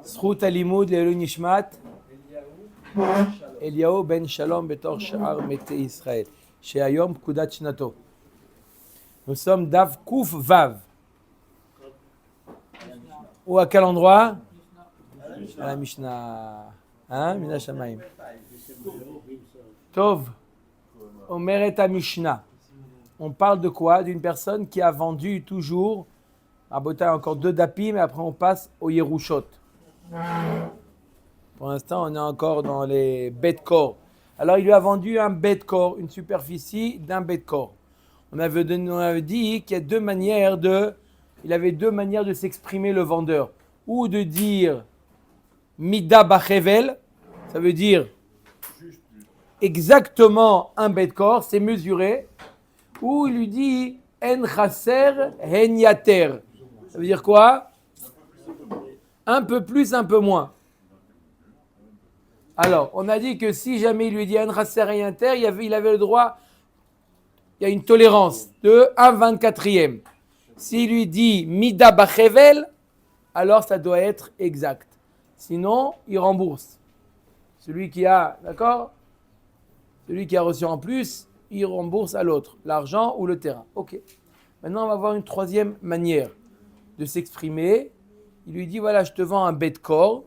Zchut halimud le'elu nishmat Eliyahu ben Shalom betor sha'ar mete Israël. Chez Ayom Pkudat Shnato. Nous sommes Dav Kouf Vav. Ou à quel endroit? À la Mishnah. Hein? Mina Shamaim. Tov. Omeret Mishnah. On parle de quoi? D'une personne qui a vendu toujours. À Bota, encore 2 dapim, mais après on passe au Yerushot. Pour l'instant, on est encore dans les bet-kor. Alors, il lui a vendu un bet-kor, une superficie d'un bet-kor. On avait dit qu'il y a 2 manières de... Il avait 2 manières de s'exprimer, le vendeur. Ou de dire Mida Bachevel, ça veut dire exactement un bet-kor, c'est mesuré. Ou il lui dit En chaser hen yater. Ça veut dire quoi? Un peu plus, un peu moins. Alors, on a dit que si jamais il lui dit un chaser hen yater, il avait le droit, il y a une tolérance de 1/24e. S'il lui dit mida bachevel, alors ça doit être exact. Sinon, il rembourse. Celui qui a, d'accord? Celui qui a reçu en plus, il rembourse à l'autre, l'argent ou le terrain. Ok. Maintenant, on va voir une 3e manière de s'exprimer. Il lui dit, voilà, je te vends un bet-kor,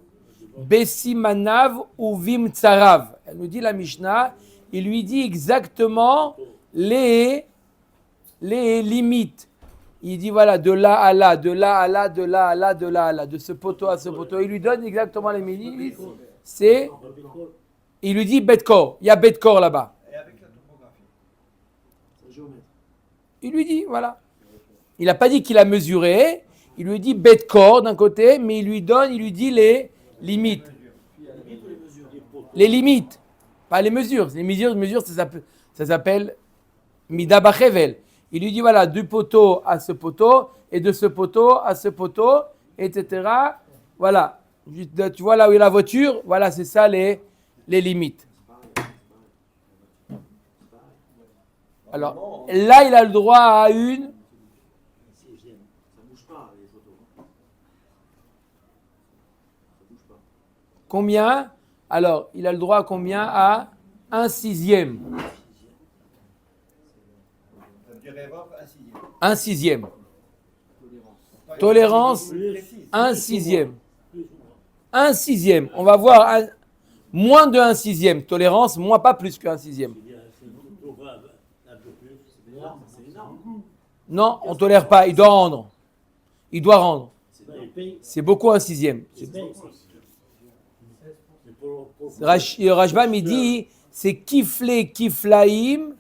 besimanav ou vim tsarav. Elle nous dit la Mishnah, il lui dit exactement les limites. Il dit, voilà, de là à là, de là à là, de là à là, de là à là, de ce poteau à ce poteau. Il lui donne exactement les limites. Il lui dit bet-kor. Il y a bet-kor là-bas. Et avec la topographie. Il lui dit, voilà. Il n'a pas dit qu'il a mesuré. Il lui dit bet-kor d'un côté, mais il lui dit les limites. Les limites. Pas les mesures. Les mesures, ça s'appelle mida bachevel. Il lui dit, voilà, du poteau à ce poteau, et de ce poteau à ce poteau, etc. Voilà. Tu vois là où est la voiture, voilà, c'est ça les limites. Alors, là, il a le droit à une... Combien? Alors, il a le droit à combien? À 1/6. Un sixième. Tolérance, 1/6. 1/6. On va voir moins de 1/6. Tolérance, moins pas plus que 1/6. Non, on ne tolère pas. Il doit rendre. Il doit rendre. C'est beaucoup 1/6. Rashbam, il dit, c'est kiflé kiflaïm,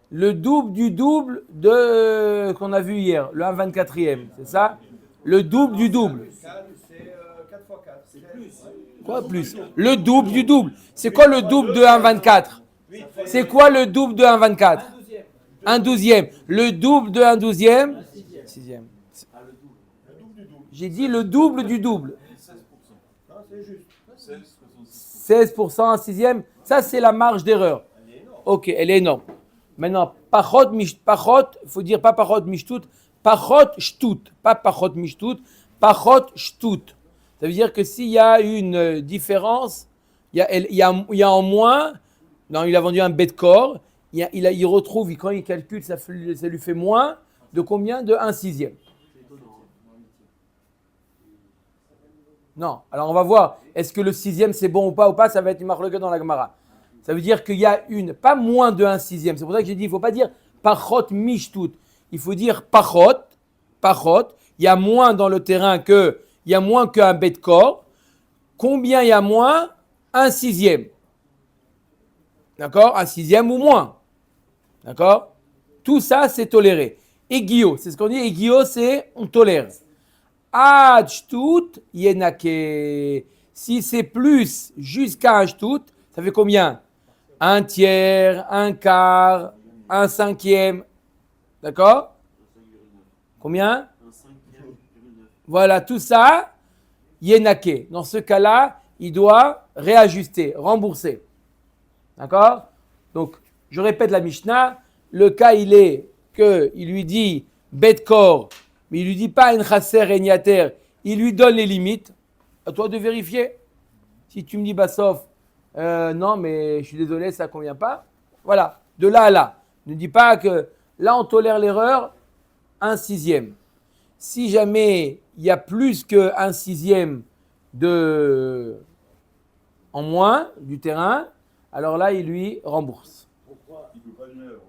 le double du double de qu'on a vu hier, le 1/24e, c'est ça? Le double du double. C'est 4 x 4. C'est plus. Quoi plus? Le double du double. C'est quoi le double de 1/24? C'est quoi le double de 1/24? 1/12e. Le double de 1/12e? 6e. J'ai dit le double du double. 16%, 1/6. Ça, c'est la marge d'erreur. Ok, elle est énorme. Maintenant, pachot, il faut dire pas pachot mishtut, pachot shtut, pas pachot mishtut, pachot shtut. Ça veut dire que s'il y a une différence, il y a en moins, non, il a vendu un bet-kor, il retrouve, quand il calcule, ça lui fait moins de combien? De 1/6. Non, alors on va voir, est-ce que le 6e c'est bon ou pas, ça va être une marloquette dans la Gemara. Ça veut dire qu'il y a pas moins de 1/6. C'est pour ça que j'ai dit, il ne faut pas dire pachot mishtut. Il faut dire pachot. Il y a moins dans le terrain il y a moins qu'un bet-kor. Combien il y a moins? 1/6. D'accord? 1/6 ou moins. D'accord? Tout ça, c'est toléré. Egio, c'est ce qu'on dit. Egio, c'est on tolère. Ad shtut yenake. Si c'est plus jusqu'à un shtut, ça fait combien? 1/3, 1/4, 1/5. D'accord? Combien? Voilà, tout ça, yenake. Dans ce cas-là, il doit réajuster, rembourser. D'accord? Donc, je répète la Mishnah. Le cas, il est qu'il lui dit bet-kor, mais il lui dit pas en chaser en yater. il lui donne les limites. À toi de vérifier. Si tu me dis, sauf, non, mais je suis désolé, ça ne convient pas. Voilà, de là à là. Ne dis pas que là, on tolère l'erreur, 1/6. Si jamais il y a plus que 1/6 en moins du terrain, alors là, il lui rembourse. Pourquoi il ne peut pas donner l'avance?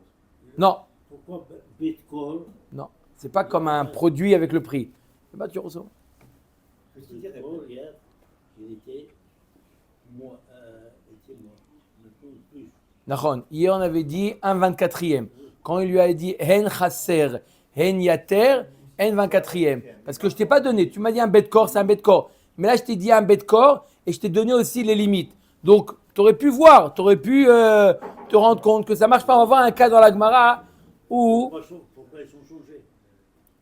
Non. Pourquoi Bitcoin? Non, c'est pas comme un produit avec le prix. C'est pas tu reçois. Bitcoin, hier, il était moins. Plus. Nahon. Hier, on avait dit 1/24. Quand il lui a dit Hen Chasser, Hen Yater, 1/24. Parce que je ne t'ai pas donné. Tu m'as dit un bet corps, c'est un bet corps. Mais là, je t'ai dit un bet corps et je t'ai donné aussi les limites. Donc, tu aurais pu voir, tu aurais pu te rendre compte que ça ne marche pas. On va voir un cas dans la Gemara où Pourquoi ils sont changés?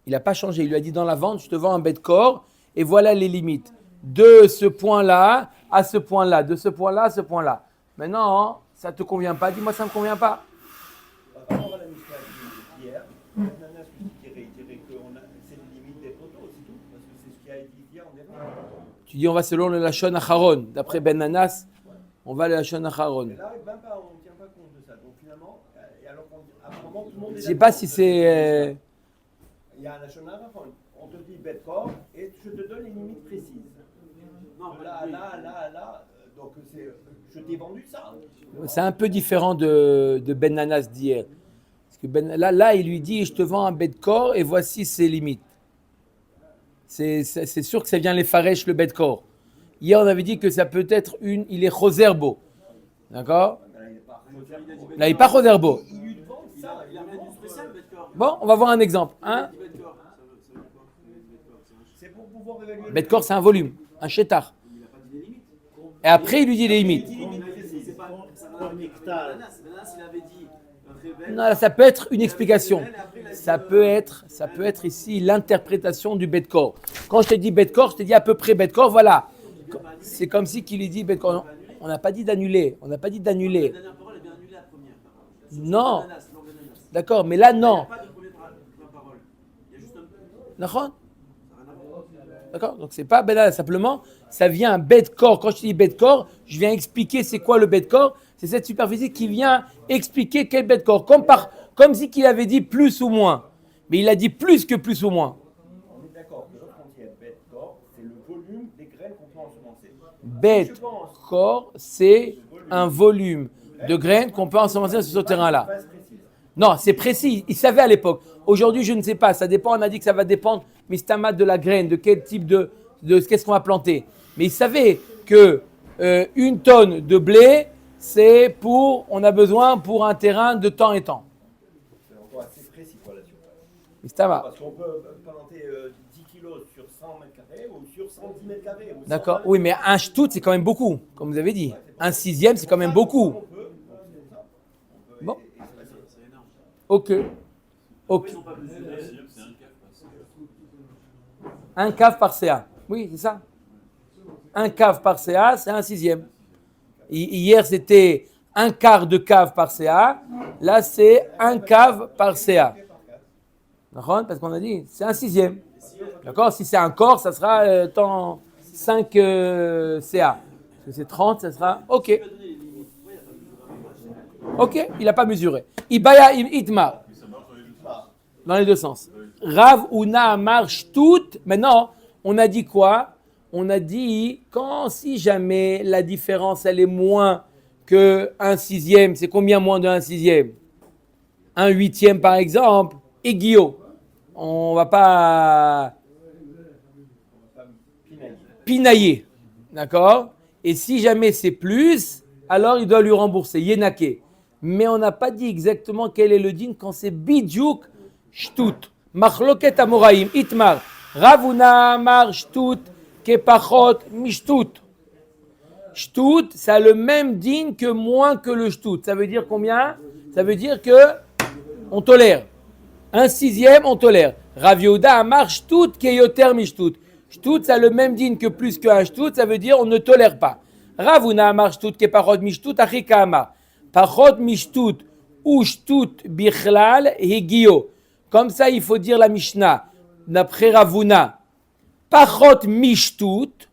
il n'a pas changé. Il lui a dit dans la vente, je te vends un bet corps et voilà les limites. De ce point-là à ce point-là, de ce point-là à ce point-là. Maintenant, ça ne te convient pas. Dis-moi, ça ne me convient pas. Par rapport à la Mishnah d'hier, Nanas lui dirait que c'est les limites des poteaux, c'est tout. Parce que c'est ce qui a été dit hier en dernier. Tu dis, on va selon le Lachon Acharon. D'après Ben Nanas, on va le Lachon Acharon. Mais là, même pas, on ne tient pas compte de ça. Donc finalement, et alors qu'apparemment tout le monde est Je ne sais pas d'accord. si c'est... Il y a un Lachonara, on te dit bête corps et je te donne les limites précises. Non, là, donc je t'ai vendu ça. C'est un peu différent de Ben Nanas d'hier. Parce que là, il lui dit, je te vends un bet corps et voici ses limites. C'est sûr que ça vient les farèches, le bet corps. Hier, on avait dit que ça peut être il est Choserbo. D'accord? Là, il n'est pas Choserbo. Il lui vend ça. Il a vendu spécial bête corps. Bon, on va voir un exemple. Hein? C'est pour pouvoir évaluer. Bet corps, c'est un volume, un chétar. Et après, il lui dit les limites. Comme hectare. Non, là, ça peut être une explication. Ça peut être ici l'interprétation du bet corps. Quand je te dis bet corps, je te dis à peu près bet corps, voilà. C'est comme si qu'il lui dit bet corps. On n'a pas dit d'annuler. On n'a pas dit d'annuler. La dernière parole est bien annulée la première. Non. Benanas, non, Benanas. D'accord, mais là, Il n'y non. a pas de première parole. Il y a juste un. D'accord? D'accord? Donc, c'est pas ben simplement, ça vient un bet corps. Quand je te dis bet corps, je viens expliquer c'est quoi le bet corps. C'est cette superficie qui vient expliquer quel bet corps. Comme si qu'il avait dit plus ou moins. Mais il a dit plus que plus ou moins. On est d'accord que lorsqu'on dit bête corps, c'est le volume des graines qu'on peut ensemencer. Bet corps, c'est un volume de graines qu'on peut ensemencer sur ce terrain-là. Base précise. Non, c'est précis. Il savait à l'époque. Aujourd'hui, je ne sais pas. Ça dépend. On a dit que ça va dépendre, mistama, de la graine, de quel type de qu'est-ce qu'on va planter. Mais il savait que 1 tonne de blé, c'est on a besoin pour un terrain de temps et temps. C'est encore assez précis quoi là-dessus. Mistama. Parce qu'on peut planter 10 kilos sur 100 mètres carrés ou sur 110 mètres carrés. ou 100 D'accord. mètres Oui, mais un shtout, c'est quand même beaucoup, comme vous avez dit. 1/6, c'est quand même beaucoup. On peut Bon. C'est énorme. Ok. Ok. Ils n'ont pas mesuré. C'est un caf, parce que Un cave par CA. Oui, c'est ça. Un cave par CA, c'est 1/6. Hier, c'était un quart de cave par CA. Là, c'est un cave par CA. D'accord? Parce qu'on a dit, c'est 1/6. D'accord? Si c'est un quart, ça sera 5 CA. Parce que c'est 30, ça sera OK. OK, il n'a pas mesuré. Ibaya itma. ça marche dans les deux sens. Dans les deux sens. Rav Una marche toutes. Maintenant, on a dit quoi? On a dit si jamais la différence elle est moins que 1/6, c'est combien moins de 1/6? 1/8 par exemple. Et Guillaume, on va pas pinailler. D'accord? Et si jamais c'est plus, alors il doit lui rembourser. Yenake. Mais on n'a pas dit exactement quel est le din quand c'est bidjouk shtut. Machloket amoraim itmar. Ravuna mar shtut kepachot mishtut. Shtut, ça a le même din que moins que le shtut. Ça veut dire combien? Ça veut dire que on tolère. 1/6, on tolère. Rav Yehuda amar shtut keyoter mishtut. Shtut, ça a le même din que plus qu'un shtut. Ça veut dire on ne tolère pas. Ravuna amar shtut kepachot mishtut achika amar. Pachot mishtut ou shtut bichlal hegio. Comme ça, il faut dire la Mishnah. D'après Ravuna, Pachot mishtut,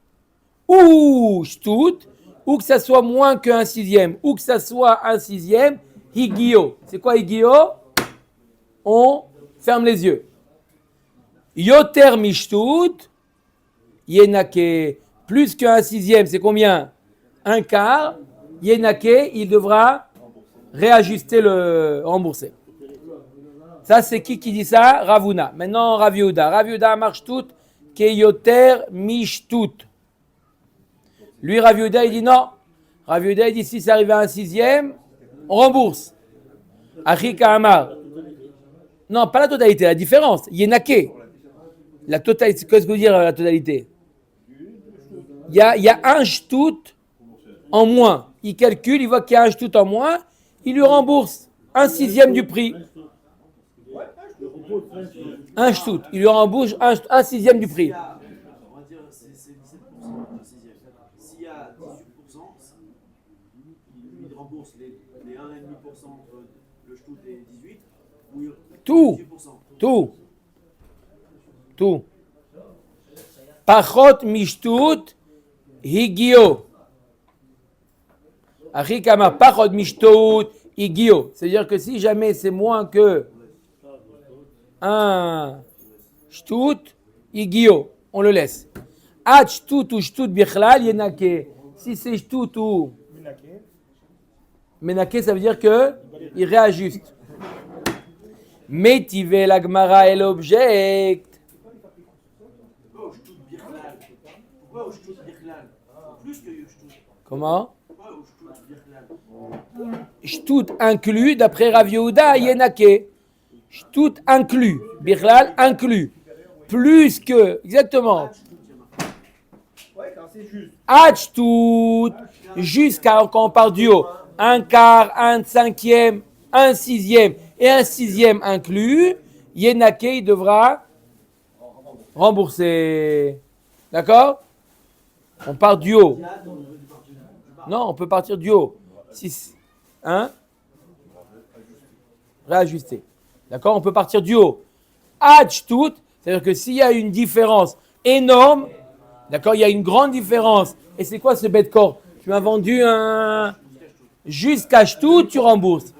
ou shtut, ou que ça soit moins qu'un sixième, ou que ça soit un sixième, higio. C'est quoi higio? On ferme les yeux. Yoter mishtut, yenake. Plus qu'un sixième, c'est combien? Un quart. Yenake, il devra réajuster le rembourser. Ça, c'est qui dit ça? Ravuna. Maintenant, Rav Yehuda. Rav Yehuda marche tout, keyoter mishtut. Lui, Rav Yehuda, il dit non. Rav Yehuda, il dit si ça arrive à un sixième, on rembourse. Achika Amar. Non, pas la totalité, la différence. Yenake. La totalité, qu'est-ce que veut dire la totalité? Il y a un shtut en moins. Il calcule, il voit qu'il y a un shtut en moins, il lui rembourse un sixième du prix. Un shtut, il lui rembourse un sixième du prix. On va dire c'est 17%, un sixième. S'il y a 18%, il rembourse les 1,5% entre le shtout et 18, ou Tout. 18%. Tout. Pachot mishtut higio. Achikama pachot mishtut higio. C'est-à-dire que si jamais c'est moins que un shtut higio, on le laisse. Ad shtut ou shtut bichlal yenake. Si c'est shtut ou menake, ça veut dire que il réajuste. Métivé la Gemara est l'objet. Pourquoi au shtout birklal? Pourquoi au shtout birklal? Plus que au shtout. Comment? Pourquoi au shtout birklal? Shtut inclus, d'après Rav Yehuda, yenake. Shtut inclus. Bichlal inclus. Plus que, exactement. Ouais, quand c'est juste. Ad shtut, jusqu'à quand on part du haut. Un quart, un cinquième, un sixième et un sixième inclus. Yenake, il devra rembourser. D'accord? On part du haut. Non, on peut partir du haut. 6. Hein? Réajuster. D'accord? On peut partir du haut. Ad shtut, c'est-à-dire que s'il y a une différence énorme, d'accord, il y a une grande différence. Et c'est quoi ce bête corps? Tu m'as vendu un. Jusqu'à shtut, tu rembourses.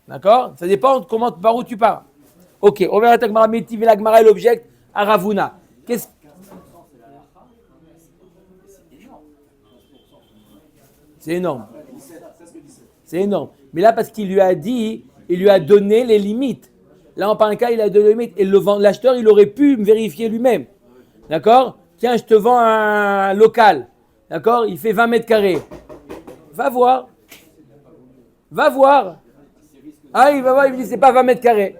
D'accord? Ça dépend par où tu pars. Ok, on verra ta Gemara métive la Gemara et l'objet à Ravuna. Qu'est-ce C'est énorme. C'est énorme. Mais là, parce qu'il lui a dit, il lui a donné les limites. Là, en parle un cas, il a donné les limites. Et l'acheteur, il aurait pu vérifier lui-même. D'accord? Tiens, je te vends un local. D'accord? Il fait 20 mètres carrés. Va voir. Va voir. Ah, il va voir, il me dit, c'est pas 20 mètres carrés.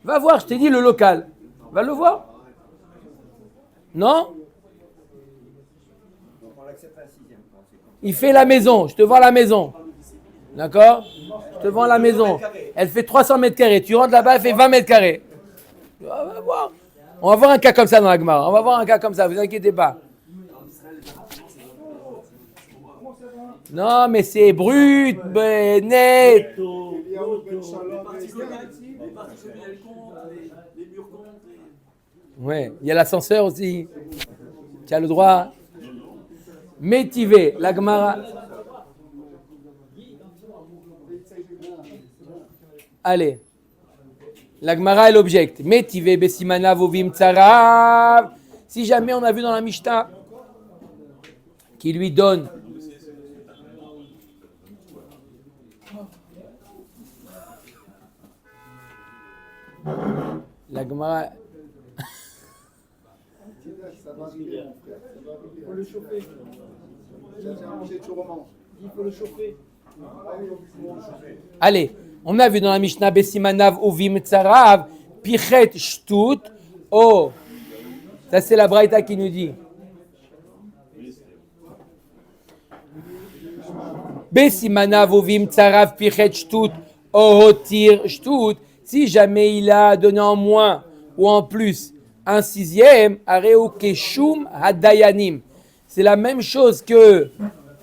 Va voir, je t'ai dit le local. Va le voir. Non? Donc on l'accepte à un sixième. Il fait la maison, je te vends la maison. D'accord? Je te vends la maison. Elle fait 300 mètres carrés. Tu rentres là-bas, elle fait 20 mètres carrés. On va voir. On va voir un cas comme ça dans la Gemara. On va voir un cas comme ça, vous inquiétez pas. Non, mais c'est brut, net. Les parties communales comptent, les murs comptent. Ouais, il y a l'ascenseur aussi. Tu as le droit. Métivé, la Gemara. Allez. La Gemara est l'objet. Métivé, Bessimana, Vovim, Tsarav. Si jamais on a vu dans la Mishnah qui lui donne. La Gemara. Il faut le chauffer. Il faut le chauffer. Allez, on a vu dans la Mishnah Bessimanav Uvim Tsarav, Pichet Shtut, oh, ça c'est la Braïta qui nous dit. Bessimanav Uvim Tsarav, Pichet Shtut, oh, Hotir Shtut, si jamais il a donné en moins ou en plus un sixième, Areu Keshum Hadayanim. C'est la même chose que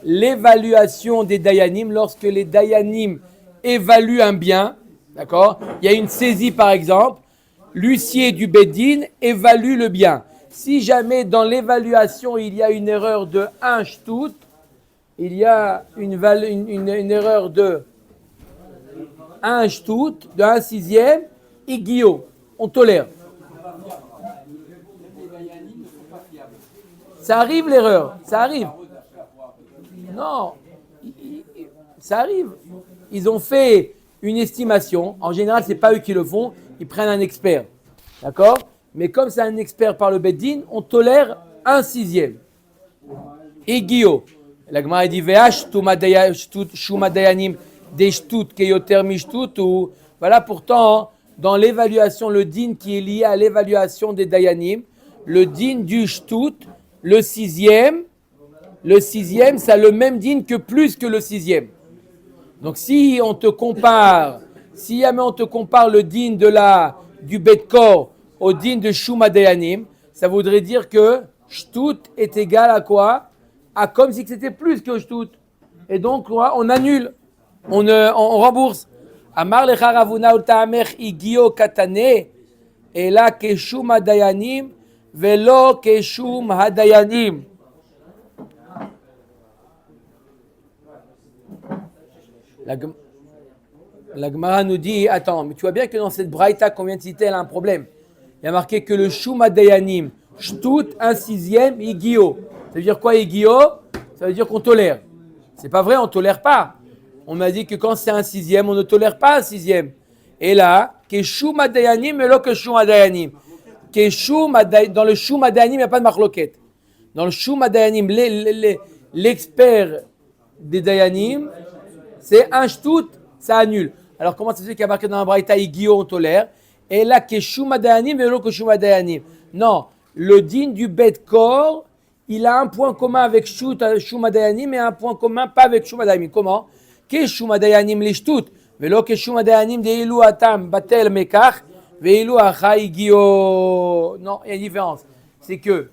l'évaluation des Dayanim, lorsque les Dayanim évaluent un bien, d'accord? Il y a une saisie par exemple, l'huissier du Beddin évalue le bien. si jamais dans l'évaluation il y a une erreur de 1 shtout, il y a une erreur de 1 shtout, de 1 sixième, igio, on tolère. Ça arrive l'erreur, ça arrive. Non, ça arrive. Ils ont fait une estimation. En général, ce n'est pas eux qui le font. Ils prennent un expert. D'accord? Mais comme c'est un expert par le Beddin, on tolère 1 sixième. Et Guillaume. La Gemara dit VH, Shuma Dayanim, des Shtut, Keyoter Mishtut. Ou voilà, pourtant, dans l'évaluation, le din qui est lié à l'évaluation des Dayanim, le din du Shtut, le sixième, ça a le même din que plus que le sixième. Donc si on te compare, si jamais on te compare le din du Bet-Kor au din de Shuma Dayanim, ça voudrait dire que Shtut est égal à quoi? À comme si c'était plus que Shtut. Et donc on annule, on rembourse. Amar lecha Ravuna utamer igio katane, et là que Shuma Dayanim, velo que Shum Hadayanim. La Gemara nous dit, attends, mais tu vois bien que dans cette braïta qu'on vient de citer, elle a un problème. Il y a marqué que le Shuma Dayanim, Shtut, 1 sixième, Igio. Ça veut dire quoi, Igio? Ça veut dire qu'on tolère. C'est pas vrai, on tolère pas. On m'a dit que quand c'est 1 sixième, on ne tolère pas 1 sixième. Et là, que Shuma Dayanim, mais là que Shuma Dayanim. Dans le Shuma Dayanim, il n'y a pas de marloquette. Dans le Shuma Dayanim, l'expert des Dayanim, c'est un Shtut, ça annule. Alors comment ça se fait qu'il y a marqué dans la braïta Igio, on tolère? Et là, que Shuma Dayanim, mais là que Shuma Dayanim. Non, le din du Bet-Kor, il a un point commun avec Shuma Dayanim et un point commun pas avec Shuma Dayanim. Comment? Que Shuma Dayanim les Shtut, mais là que Shuma Dayanim de Ilu Atam Batel Mekach, Veilu Acha Igio. Non, il y a une différence. C'est que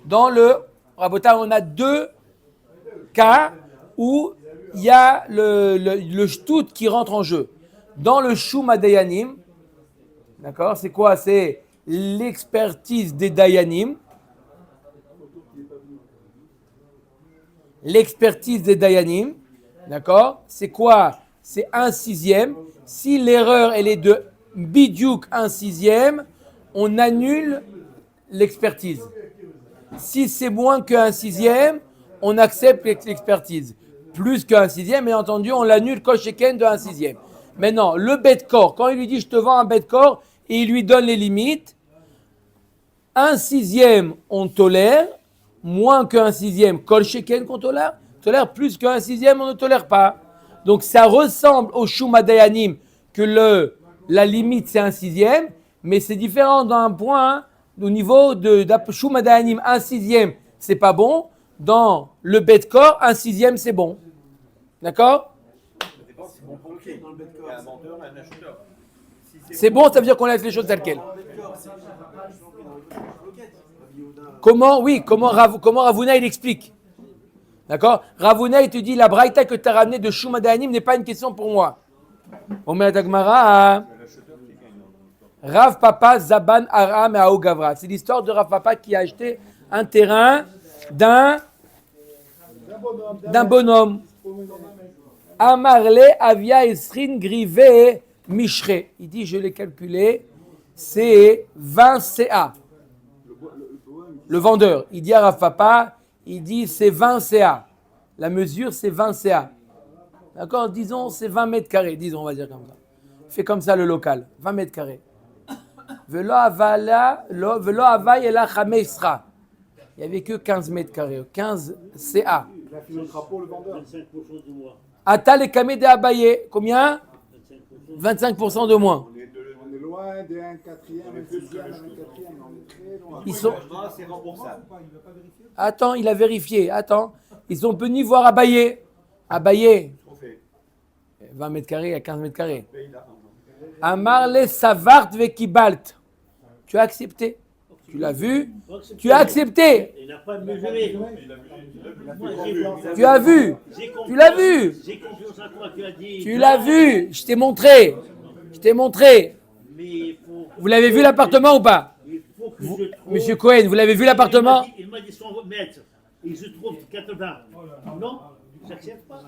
dans le Rabota, on a 2 cas où il y a le Shtut qui rentre en jeu. Dans le Shuma Dayanim, d'accord, c'est quoi? C'est l'expertise des Dayanim. L'expertise des Dayanim, d'accord? C'est quoi? C'est 1 sixième. Si l'erreur elle est de bidiouk 1 sixième, on annule l'expertise. Si c'est moins que 1 sixième, on accepte l'expertise. Plus qu'un sixième, bien entendu, on l'annule kosheken de 1 sixième. Maintenant, le Bet-Kor, quand il lui dit je te vends un Bet-Kor et il lui donne les limites, 1 sixième on tolère, moins qu'un sixième kosheken qu'on tolère, plus qu'un sixième on ne tolère pas. Donc ça ressemble au Shuma Dayanim que la limite c'est 1 sixième, mais c'est différent d'un point au niveau de Shuma Dayanim, 1 sixième c'est pas bon, dans le Bet-Kor 1 sixième c'est bon. D'accord? C'est bon, ça veut dire qu'on laisse les choses telles quelles. Comment Ravuna il explique. D'accord? Ravuna il te dit la braïta que tu as ramenée de Shuma Dayanim n'est pas une question pour moi. Omer Tagmara, Rav Papa Zaban Aram et Ao Gavra. C'est l'histoire de Rav Papa qui a acheté un terrain d'un bonhomme. Amarle Avia Esrin Grivé Mishre. Il dit, je l'ai calculé, c'est 20 CA. Le vendeur, il dit à Rav Papa, il dit c'est 20 CA. La mesure, c'est 20 CA. D'accord? Disons, c'est 20 mètres carrés. Disons, on va dire comme ça. Fait comme ça le local. 20 mètres carrés. Velo avay et la chamesra. Il n'y avait que 15 mètres carrés. 15 CA. Il a fini le crapaud, le vendeur. 25% du mois. Atal et Kamé de Abaye. Combien? 25% de moins. On est loin d'un quatrième, un sixième, un quatrième. On est très loin. Ils sont... C'est remboursable. Attends, il a vérifié. Attends. Ils sont venus voir Abaye. Abaye. 20 mètres carrés à 15 mètres carrés. Amarle Savart Vekibalt. Tu as accepté. Tu l'as vu. Tu as accepté. Il n'a pas mesuré. Tu as vu. Tu l'as vu. J'ai confiance à toi, tu as dit. Tu l'as vu. Je t'ai montré. Je t'ai montré. Mais il faut... Vous l'avez vu l'appartement ou pas? Il faut Monsieur Cohen, vous l'avez vu l'appartement? Il m'a dit 100 mètres. Et je trouve 80. Non, j'accepte pas.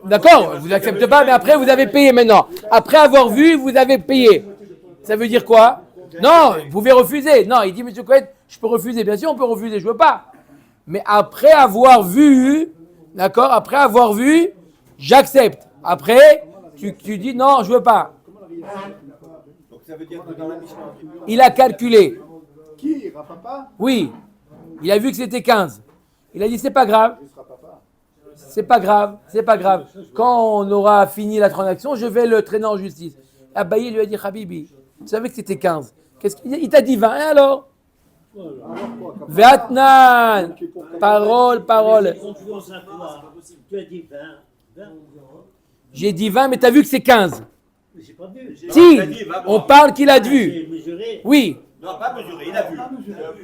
D'accord, vous n'acceptez pas, mais après vous avez payé maintenant. Après avoir vu, vous avez payé. Ça veut dire quoi? Non, vous pouvez refuser. Non, il dit, monsieur Cohen, je peux refuser. Bien sûr, on peut refuser, je veux pas. Mais après avoir vu, d'accord, après avoir vu, j'accepte. Après, tu dis non, je veux pas. Donc ça veut dire que dans la Mishnah, Il a calculé. Qui? Rapapa? Oui, il a vu que c'était 15. Il a dit, c'est pas grave. Il sera papa. C'est pas grave, c'est pas grave. Quand on aura fini la transaction, je vais le traîner en justice. Abaye lui a dit, Habibi, tu savais que c'était 15. Qu'est-ce qu'il dit? Il t'a dit 20, et alors? Vatnan, parole. Confiance à toi. Tu as dit 20. J'ai dit 20, mais t'as vu que c'est 15. Mais j'ai pas vu. Si, on parle qu'il a vu. J'ai mesuré. Oui, non, pas mesuré, il a vu.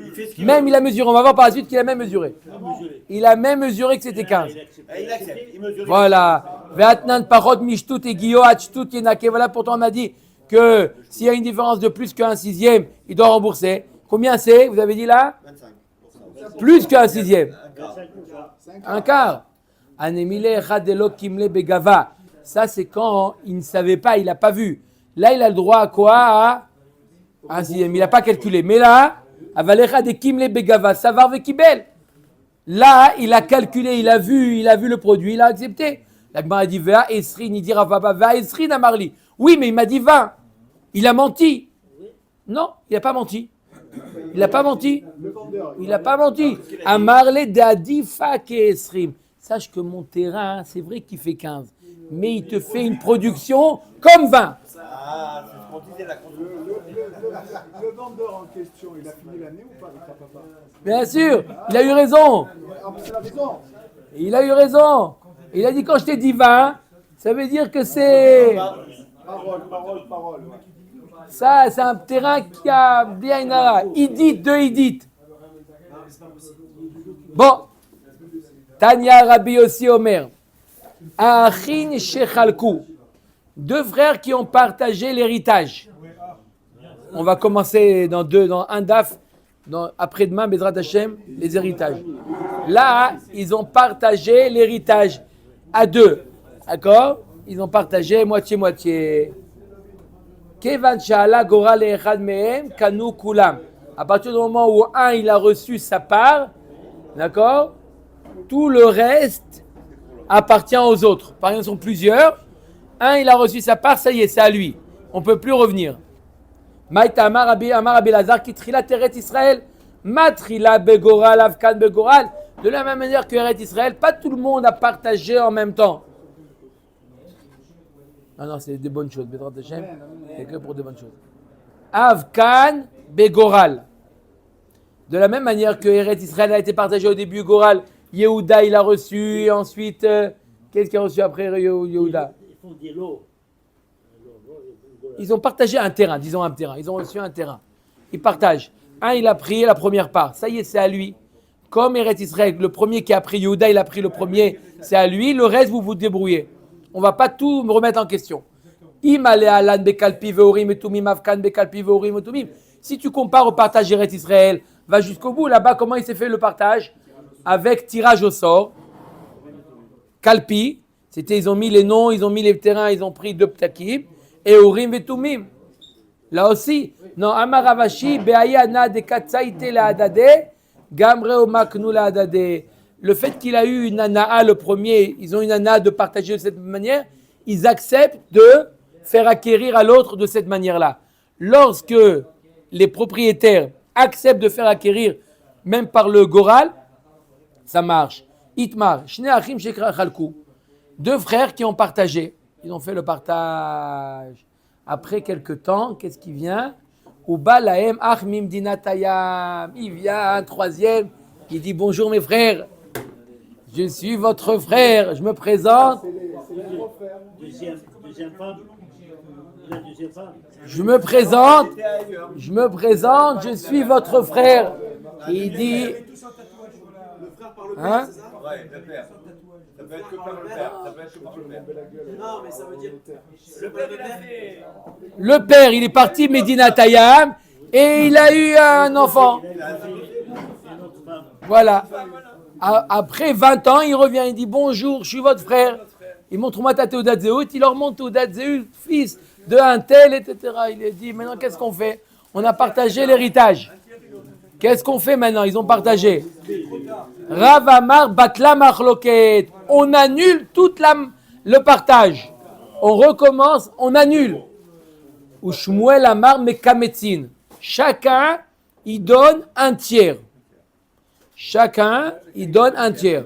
Il fait ce qu'il même il a mesuré. On va voir par la suite qu'il a même mesuré. Pas mesuré. Il a même mesuré que c'était 15. Il accepte, il mesure. Voilà. Vatnan, parod, mishtut et guillot, hachtut, yenake. Voilà, pourtant on a dit que s'il y a une différence de plus qu'un sixième, il doit rembourser. Combien c'est? Vous avez dit là? 25%. Plus qu'un sixième. Un 5%. quart. Anemile chadelo kimle begava. Ça, c'est quand il ne savait pas, il n'a pas vu. Là, il a le droit à quoi? À un sixième. Il n'a pas calculé. Mais là, avalecha de kimle begava, savar vekibel. Là, il a calculé, il a vu le produit, il a accepté. La Gemara a dit Vea Esrin, il dira papa, Vea Esrin à Marli. Oui, mais il m'a dit 20. Il a menti. Non, il n'a pas menti. Il n'a pas menti. Le vendeur. Il n'a pas menti. Amarle d'adifa ke esrim. Sache que mon terrain, c'est vrai qu'il fait 15. Mais il te fait une production comme 20. Ah, c'est ce qu'on disait la Le vendeur en question, il a fini l'année ou pas avec papa? Bien sûr, il a eu raison. Ah, mais c'est la raison. Il a eu raison. Il a dit quand je t'ai dit 20, ça veut dire que c'est... Parole. Ça, c'est un terrain qui a bien une ara. Idit, deux idit. Bon. Tanya Rabbi Yossi Omer. Achin Shechalku. Deux frères qui ont partagé l'héritage. On va commencer dans un daf, après-demain, Bezrat Hashem, les héritages. Là, ils ont partagé l'héritage à deux. D'accord? Ils ont partagé moitié-moitié. Kevan Sha'ala Goral Echad Mehem Kanu Kulam. À partir du moment où un il a reçu sa part, d'accord, tout le reste appartient aux autres. Par exemple, ils sont plusieurs. Un il a reçu sa part, ça y est, c'est à lui. On ne peut plus revenir. Maïta Amar Abelazar qui trila Teret Israël. Matrila Begoral Avkan Begoral. De la même manière que Eret Israël, pas tout le monde a partagé en même temps. Non, c'est des bonnes choses. Bezrat Hashem, c'est que pour des bonnes choses. Avkan Begoral. De la même manière que Eret Israël a été partagé au début, Goral, Yehuda il a reçu, et ensuite, qu'est-ce qu'il a reçu après Yehuda? Ils font des lots. Ils ont partagé un terrain, disons un terrain. Ils ont reçu un terrain. Ils partagent. Un, il a pris la première part. Ça y est, c'est à lui. Comme Eret Israël, le premier qui a pris Yehuda, il a pris le premier, c'est à lui. Le reste, vous vous débrouillez. On ne va pas tout me remettre en question. Si tu compares au partage Eret Israël, va jusqu'au bout. Là-bas, comment il s'est fait le partage? Avec tirage au sort. Kalpi, c'était, ils ont mis les noms, ils ont mis les terrains, ils ont pris deux ptakim. Et Urim et Tumim. Là aussi, non, Amaravashi, Beayana de Katsaite la Adade, Gamre o Maknu la Adade. Le fait qu'il a eu une anaa, le premier, ils ont une anaa de partager de cette manière, ils acceptent de faire acquérir à l'autre de cette manière-là. Lorsque les propriétaires acceptent de faire acquérir, même par le Goral, ça marche. Itmar, Shne Achim Shekra Chalku. Deux frères qui ont partagé. Ils ont fait le partage. Après quelques temps, qu'est-ce qui vient? Uba lahem achmim dinatayam. Il vient un troisième qui dit bonjour mes frères. Je suis votre frère. Je me présente. Deuxième femme. La deuxième femme. Je me présente. Je suis votre frère. Il dit. Le frère par le père, Hein? c'est ça? Ouais, le père. Ça peut être que par le père. Ça peut être que par le père. Non, mais ça veut dire. Le père, il a fait. Le père, il est parti Medina Tayam Et il a eu un enfant. Voilà. Après 20 ans, il revient, il dit bonjour, je suis votre frère. Il montre moi ta Teudat Zéhout, il leur montre Teudat Zéhout, fils de un tel, etc. Il a dit maintenant qu'est-ce qu'on fait? On a partagé l'héritage. Qu'est-ce qu'on fait maintenant? Ils ont partagé. Rav Amar Batla Machloket. On annule le partage. On recommence, on annule. Ou Shmuel Amar Mekametzin. Chacun, il donne un tiers. Chacun, il donne un tiers.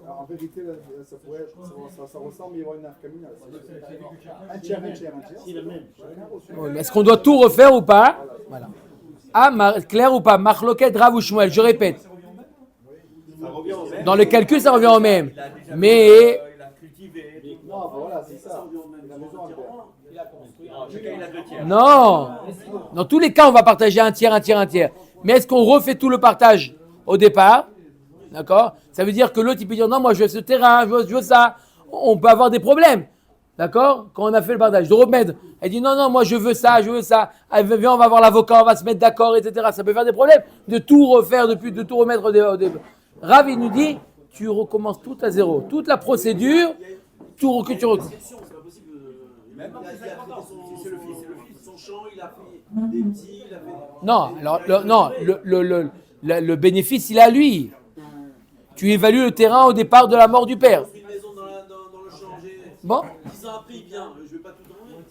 En vérité, ça ressemble, mais il y aura une afkamina. Un tiers. C'est le même. Oui, est-ce qu'on doit tout refaire ou pas? Voilà. Ah, clair ou pas? Machloket Rav ou Shmuel, je répète. Ça revient au même. Dans le calcul, ça revient au même. Il a déjà Mais il a cultivé. Non, voilà, c'est ça. Il a raison, Albert. Chacun il a 2 tiers. non. Dans tous les cas, on va partager un tiers. Mais est-ce qu'on refait tout le partage au départ? D'accord? Ça veut dire que l'autre, il peut dire non, moi je veux ce terrain, je veux ça. On peut avoir des problèmes. D'accord? Quand on a fait le partage. De remettre. Elle dit non, moi je veux ça. Viens, on va voir l'avocat, on va se mettre d'accord, etc. Ça peut faire des problèmes de tout refaire, de tout remettre au départ. Rav, il nous dit tu recommences tout à zéro. Toute la procédure, tout que tu recommences. C'est pas possible. Même il a fait son champ, il a fait des petits, il a fait. Non, alors le bénéfice, il est à lui. Tu évalues le terrain au départ de la mort du père. Une maison dans le champ. Bon. 10 ans après, il vient. Je vais pas tout enlever.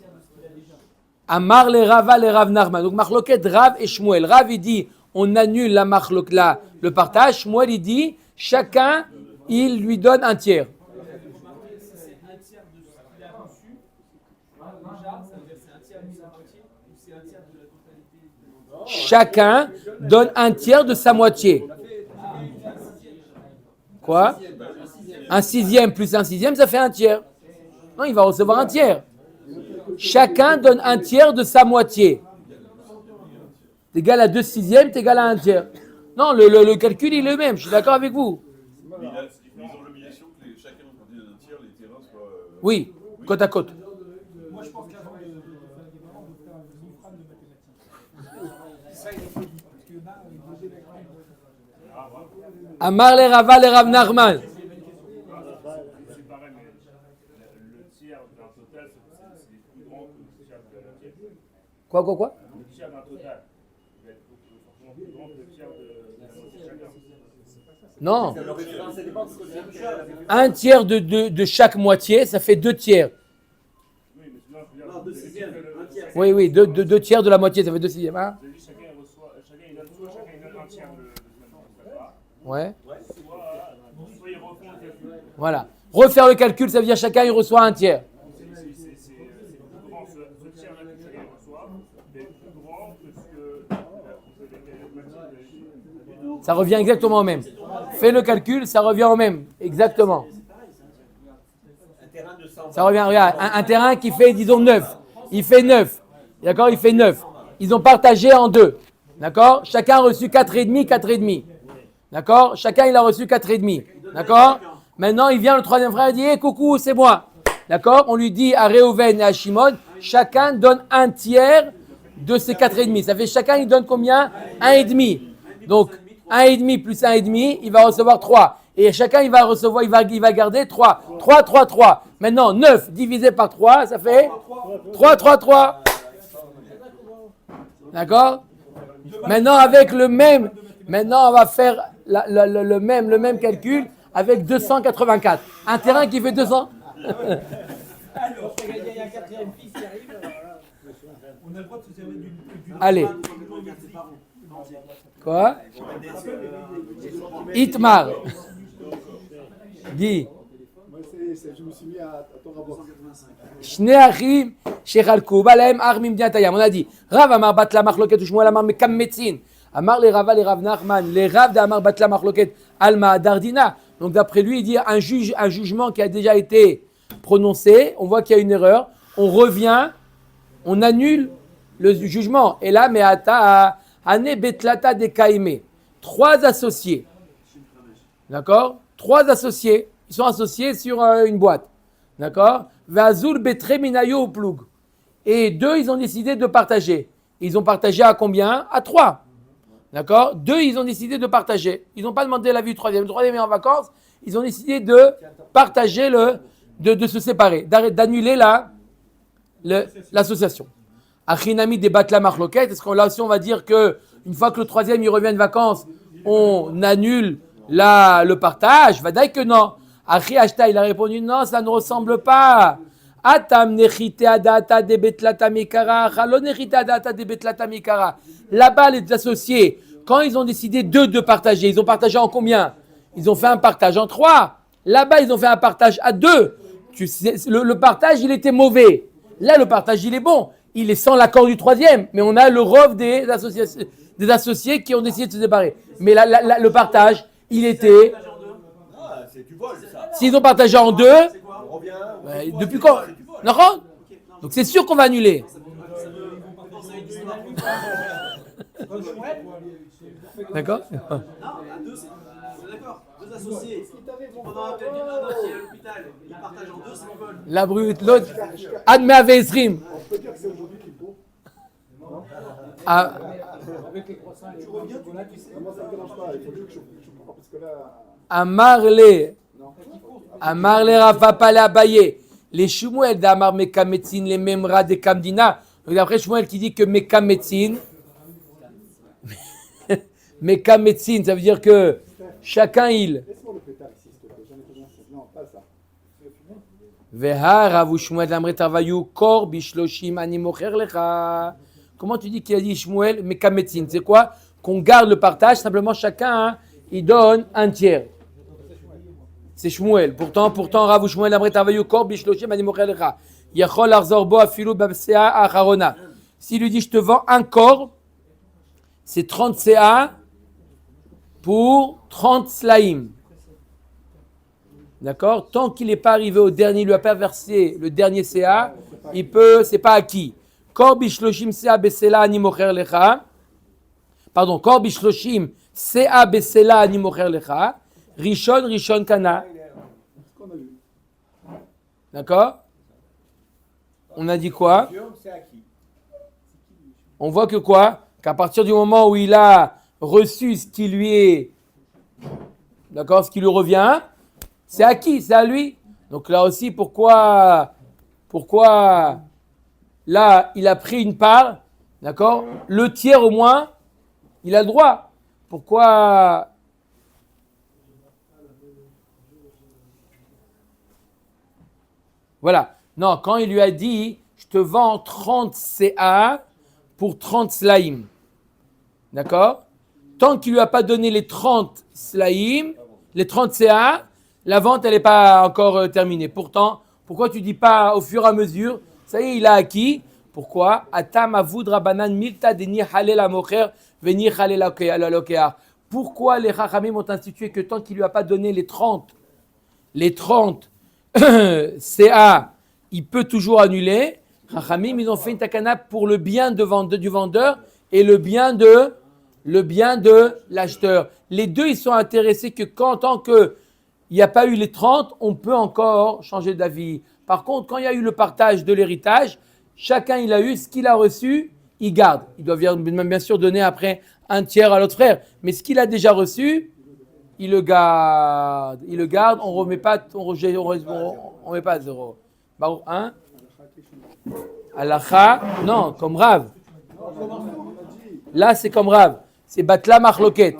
Amar le Rava le Rav Nachman. Donc Machloket Rav et Shmuel. Rav il dit on annule le partage. Shmuel il dit chacun il lui donne un tiers. Chacun donne un tiers de sa moitié. Quoi? Un sixième plus un sixième, ça fait un tiers. Non, il va recevoir un tiers. Chacun donne un tiers de sa moitié. T'es égal à 2 sixièmes, t'es égal à un tiers. Non, le calcul il est le même, je suis d'accord avec vous. Mais ils ont l'obligation que chacun, quand il donne un tiers, les terrains soient. Oui, côte à côte. Moi, je pense qu'avant de faire l'équivalent, on doit faire un mifran de mathématiques. Ça, il est poli. Parce qu'il y en a, ils posaient la question. Amar le Rava le Rav Nachman. C'est pareil, mais le tiers d'un total, c'est plus grand que le tiers de la moitié. Quoi? Le tiers d'un total va être forcément plus grand que le tiers de la moitié chacun. Non. Ça dépend de ce que tu as. Un tiers de chaque moitié, ça fait 2 tiers. Oui, mais sinon, je veux dire, Non, 2 sixièmes, un tiers. Oui, 2 tiers de la moitié, ça fait 2 sixièmes. Hein? vous avez dit chacun il reçoit, chacun il donne un tiers de pas. Ouais. Soit ils refont le calcul. Voilà. Refaire le calcul, ça veut dire chacun il reçoit un tiers. C'est plus grand, ce tiers-là que chacun reçoit, mais plus grand que ce que la moitié. Ça revient exactement au même. Fais le calcul, ça revient au même. Exactement. Un terrain de 100. Ça revient, regarde, un terrain qui fait, disons, 9. Il fait 9. D'accord? Il fait 9. Ils ont partagé en 2. D'accord? Chacun a reçu 4,5. D'accord? Chacun, il a reçu 4,5. D'accord? Maintenant, il vient le troisième frère et dit, coucou, c'est moi. D'accord? On lui dit à Réhouven et à Shimon, chacun donne un tiers de ces 4,5. Ça fait chacun, il donne combien? 1,5. Donc, 1,5 plus 1,5, il va recevoir 3. Et chacun, il va recevoir, il va garder 3. 3. Maintenant, 9 divisé par 3, ça fait 3. D'accord? Maintenant, avec le même, on va faire le même calcul avec 284. Un terrain qui fait 200. Alors, il y a un quatrième fils qui arrive. On a le droit de se servir du. Allez. Quoi? Itmar. Dis. Moi, je me suis mis à ton rapport. Shnei achim shechalku balahem armim diatayam. On a dit Rav Amar Batla Machloket Shmuel Amar Mekametzin. Amar les Rava les Rav Nachman les Rav d'Amar Batla Machloket Alma Dardina. Donc d'après lui, il dit un jugement qui a déjà été prononcé. On voit qu'il y a une erreur. On revient, on annule le jugement. Et là, mais ata ane betlata de kaime. 3 associés. D'accord? 3 associés. Ils sont associés sur une boîte. D'accord? Vazul betre minayo ploug. Et 2, ils ont décidé de partager. Ils ont partagé à combien? À 3. D'accord? 2, ils ont décidé de partager. Ils n'ont pas demandé l'avis du troisième. Le troisième est en vacances. Ils ont décidé de partager, de se séparer, d'annuler l'association. Achinami débat la marloquette. Est-ce qu'on là aussi on va dire que une fois que le troisième il revient de vacances, on annule le partage? Vadaï que non. Achi Ashta, il a répondu non, ça ne ressemble pas. Atam nechite adata de betlata mikara, chalo nechite adata de betlata mikara. Là-bas, les associés, quand ils ont décidé de partager, ils ont partagé en combien? Ils ont fait un partage en 3. Là-bas, ils ont fait un partage à 2. Tu sais, le partage, il était mauvais. Là, le partage, il est bon. Il est sans l'accord du troisième. Mais on a le rov des associés qui ont décidé de se séparer. Mais le partage, il était... Ah, c'est du vol, ça. S'ils ont partagé en 2, On revient. depuis quand? Non. Donc c'est sûr qu'on va annuler. D'accord? Non, à 2, c'est d'accord. 2 associés. Pendant un période qui est à l'hôpital, ils partagent en 2, c'est bon. La brute, l'autre. Admet à Veisrim. On peut dire que c'est aujourd'hui qu'il faut. Ah, Avec les croissants, les Moi, ça me dérange pas. Il faut juste que je comprends parce que là. Amarle Rafa Pala Abaye. Les Shmuel d'Amar Mekametzin, les Memra de Kamdina. Donc après Shmuel qui dit que Mekametzin. Mekametzin, ça veut dire que chacun il. Laisse-moi le pétard ici, s'il te plaît. J'en ai besoin. Non, pas ça. Vehar avu Shmuel d'Amre Travayu Kor Bishloshim Animocher Lecha. Comment tu dis qu'il a dit Shmuel Mekametzin? C'est quoi? Qu'on garde le partage, simplement chacun il donne un tiers. C'est Shmuel. Pourtant, Rav Shmuel Amre Travayu Kor Bishloshim Animocher Lecha. Yachol Arzor Bo Afilu Babsea Acharona. S'il lui dit je te vends un corps, c'est 30 CA pour 30 slaim. D'accord? Tant qu'il n'est pas arrivé au dernier, il lui a pas versé le dernier CA, c'est pas acquis. Kor bishloshim CA besela ani mocher lecha. Pardon, kor bishloshim CA besela ani mocher lecha. Rishon kana. D'accord? On a dit quoi? C'est acquis. On voit que quoi? Qu'à partir du moment où il a reçu ce qui lui est, d'accord, ce qui lui revient, c'est acquis, c'est à lui. Donc là aussi, pourquoi là, il a pris une part, d'accord, le tiers au moins, il a le droit. Pourquoi? Voilà. Non, quand il lui a dit, je te vends 30 CA pour 30 slaim. D'accord? Tant qu'il ne lui a pas donné les 30 slaim, les 30 CA, la vente, elle n'est pas encore terminée. Pourtant, pourquoi tu ne dis pas au fur et à mesure, ça y est, il a acquis. Pourquoi? Atam avud rabanan milta deni halel amocher veni halel alokear. Pourquoi les Chachamim ont institué que tant qu'il ne lui a pas donné les 30 CA, il peut toujours annuler. Chachamim, ils ont fait une takana pour le bien du vendeur et le bien de l'acheteur. Les deux, ils sont intéressés que tant qu'il n'y a pas eu les 30, on peut encore changer d'avis. Par contre, quand il y a eu le partage de l'héritage, chacun il a eu ce qu'il a reçu, il garde. Il doit bien sûr donner après un tiers à l'autre frère. Mais ce qu'il a déjà reçu, il le garde. On remet pas, on met pas à zéro. Baruch 1. Alacha, non, comme Rav. Là, c'est comme Rav. C'est Batla Marloquet.